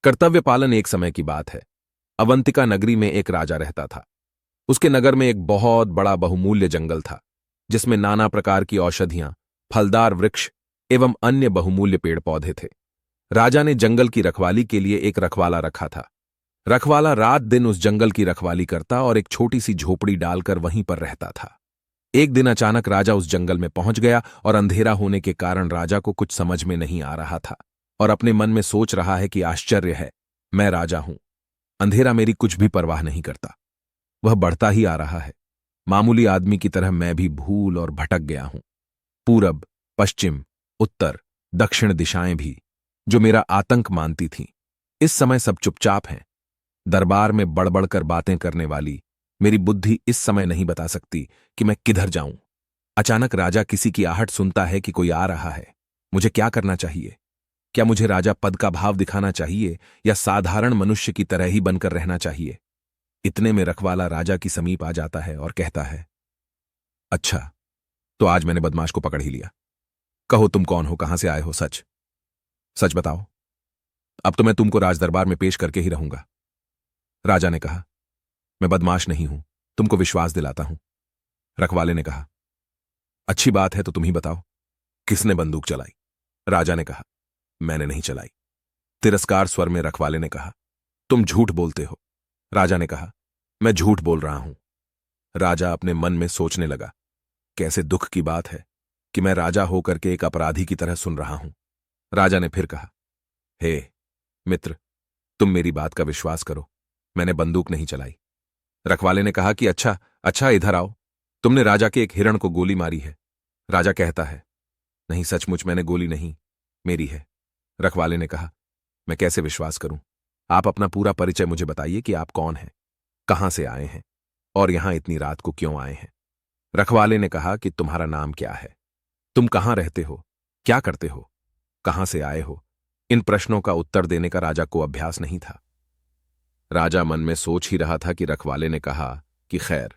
कर्तव्य पालन एक समय की बात है। अवंतिका नगरी में एक राजा रहता था। उसके नगर में एक बहुत बड़ा बहुमूल्य जंगल था, जिसमें नाना प्रकार की औषधियां, फलदार वृक्ष एवं अन्य बहुमूल्य पेड़ पौधे थे। राजा ने जंगल की रखवाली के लिए एक रखवाला रखा था। रखवाला रात दिन उस जंगल की रखवाली करता और एक छोटी सी झोपड़ी डालकर वहीं पर रहता था। एक दिन अचानक राजा उस जंगल में पहुंच गया और अंधेरा होने के कारण राजा को कुछ समझ में नहीं आ रहा था और अपने मन में सोच रहा है कि आश्चर्य है, मैं राजा हूं, अंधेरा मेरी कुछ भी परवाह नहीं करता। वह बढ़ता ही आ रहा है। मामूली आदमी की तरह मैं भी भूल और भटक गया हूं। पूरब, पश्चिम, उत्तर, दक्षिण दिशाएं भी, जो मेरा आतंक मानती थीं, इस समय सब चुपचाप हैं। दरबार में बड़बड़कर बातें करने वाली मेरी बुद्धि इस समय नहीं बता सकती कि मैं किधर जाऊं। अचानक राजा किसी की आहट सुनता है कि कोई आ रहा है। मुझे क्या करना चाहिए? क्या मुझे राजा पद का भाव दिखाना चाहिए या साधारण मनुष्य की तरह ही बनकर रहना चाहिए? इतने में रखवाला राजा की समीप आ जाता है और कहता है, अच्छा, तो आज मैंने बदमाश को पकड़ ही लिया। कहो तुम कौन हो, कहां से आए हो, सच सच बताओ। अब तो मैं तुमको राजदरबार में पेश करके ही रहूंगा। राजा ने कहा, मैं बदमाश नहीं हूं, तुमको विश्वास दिलाता हूं। रखवाले ने कहा, अच्छी बात है, तो तुम ही बताओ, किसने बंदूक चलाई? राजा ने कहा, मैंने नहीं चलाई। तिरस्कार स्वर में रखवाले ने कहा, तुम झूठ बोलते हो। राजा ने कहा, मैं झूठ बोल रहा हूं। राजा अपने मन में सोचने लगा, कैसे दुख की बात है कि मैं राजा होकर के एक अपराधी की तरह सुन रहा हूं। राजा ने फिर कहा, हे मित्र, तुम मेरी बात का विश्वास करो, मैंने बंदूक नहीं चलाई। रखवाले ने कहा कि अच्छा, इधर आओ, तुमने राजा के एक हिरण को गोली मारी है। राजा कहता है, नहीं, सचमुच मैंने गोली नहीं, मेरी है। रखवाले ने कहा, मैं कैसे विश्वास करूं? आप अपना पूरा परिचय मुझे बताइए कि आप कौन हैं, कहां से आए हैं और यहां इतनी रात को क्यों आए हैं। रखवाले ने कहा कि तुम्हारा नाम क्या है, तुम कहां रहते हो, क्या करते हो, कहां से आए हो? इन प्रश्नों का उत्तर देने का राजा को अभ्यास नहीं था। राजा मन में सोच ही रहा था कि रखवाले ने कहा कि खैर,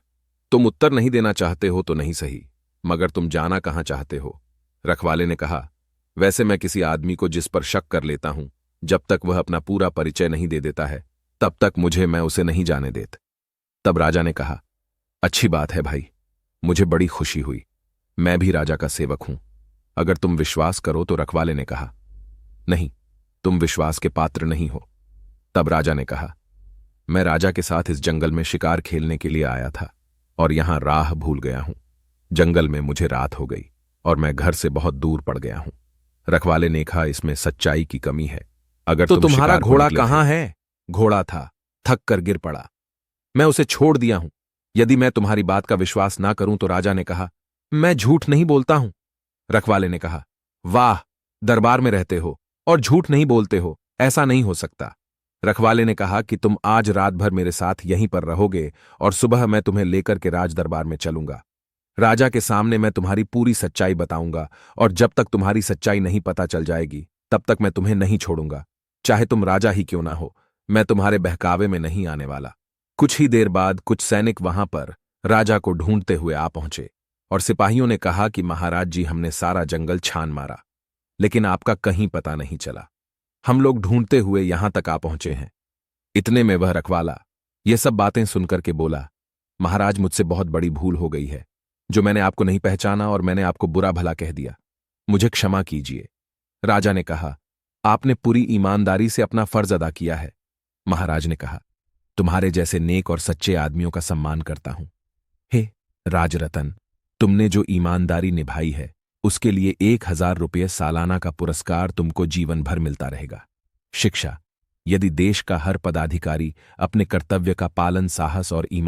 तुम उत्तर नहीं देना चाहते हो तो नहीं सही, मगर तुम जाना कहां चाहते हो? रखवाले ने कहा, वैसे मैं किसी आदमी को जिस पर शक कर लेता हूं, जब तक वह अपना पूरा परिचय नहीं दे देता है, तब तक मैं उसे नहीं जाने देता। तब राजा ने कहा, अच्छी बात है भाई, मुझे बड़ी खुशी हुई, मैं भी राजा का सेवक हूं, अगर तुम विश्वास करो तो। रखवाले ने कहा, नहीं, तुम विश्वास के पात्र नहीं हो। तब राजा ने कहा, मैं राजा के साथ इस जंगल में शिकार खेलने के लिए आया था और यहां राह भूल गया हूं। जंगल में मुझे रात हो गई और मैं घर से बहुत दूर पड़ गया हूं। रखवाले ने कहा, इसमें सच्चाई की कमी है। अगर तो तुम तुम्हारा शिकार को घोड़ा निकले थे। कहाँ है? घोड़ा था, थक कर गिर पड़ा, मैं उसे छोड़ दिया हूं। यदि मैं तुम्हारी बात का विश्वास ना करूं तो। राजा ने कहा, मैं झूठ नहीं बोलता हूं। रखवाले ने कहा, वाह, दरबार में रहते हो और झूठ नहीं बोलते हो, ऐसा नहीं हो सकता। रखवाले ने कहा कि तुम आज रात भर मेरे साथ यहीं पर रहोगे और सुबह मैं तुम्हें लेकर के राज दरबार में चलूंगा। राजा के सामने मैं तुम्हारी पूरी सच्चाई बताऊंगा और जब तक तुम्हारी सच्चाई नहीं पता चल जाएगी तब तक मैं तुम्हें नहीं छोड़ूंगा, चाहे तुम राजा ही क्यों ना हो। मैं तुम्हारे बहकावे में नहीं आने वाला। कुछ ही देर बाद कुछ सैनिक वहां पर राजा को ढूंढते हुए आ पहुंचे और सिपाहियों ने कहा कि महाराज जी, हमने सारा जंगल छान मारा, लेकिन आपका कहीं पता नहीं चला। हम लोग ढूंढते हुए यहां तक आ पहुंचे हैं। इतने में वह रखवाला ये सब बातें सुनकर के बोला, महाराज, मुझसे बहुत बड़ी भूल हो गई है, जो मैंने आपको नहीं पहचाना और मैंने आपको बुरा भला कह दिया, मुझे क्षमा कीजिए। राजा ने कहा, आपने पूरी ईमानदारी से अपना फर्ज अदा किया है। महाराज ने कहा, तुम्हारे जैसे नेक और सच्चे आदमियों का सम्मान करता हूं। हे राजरतन, तुमने जो ईमानदारी निभाई है उसके लिए 1000 रुपये सालाना का पुरस्कार तुमको जीवन भर मिलता रहेगा। शिक्षा, यदि देश का हर पदाधिकारी अपने कर्तव्य का पालन साहस और ईमान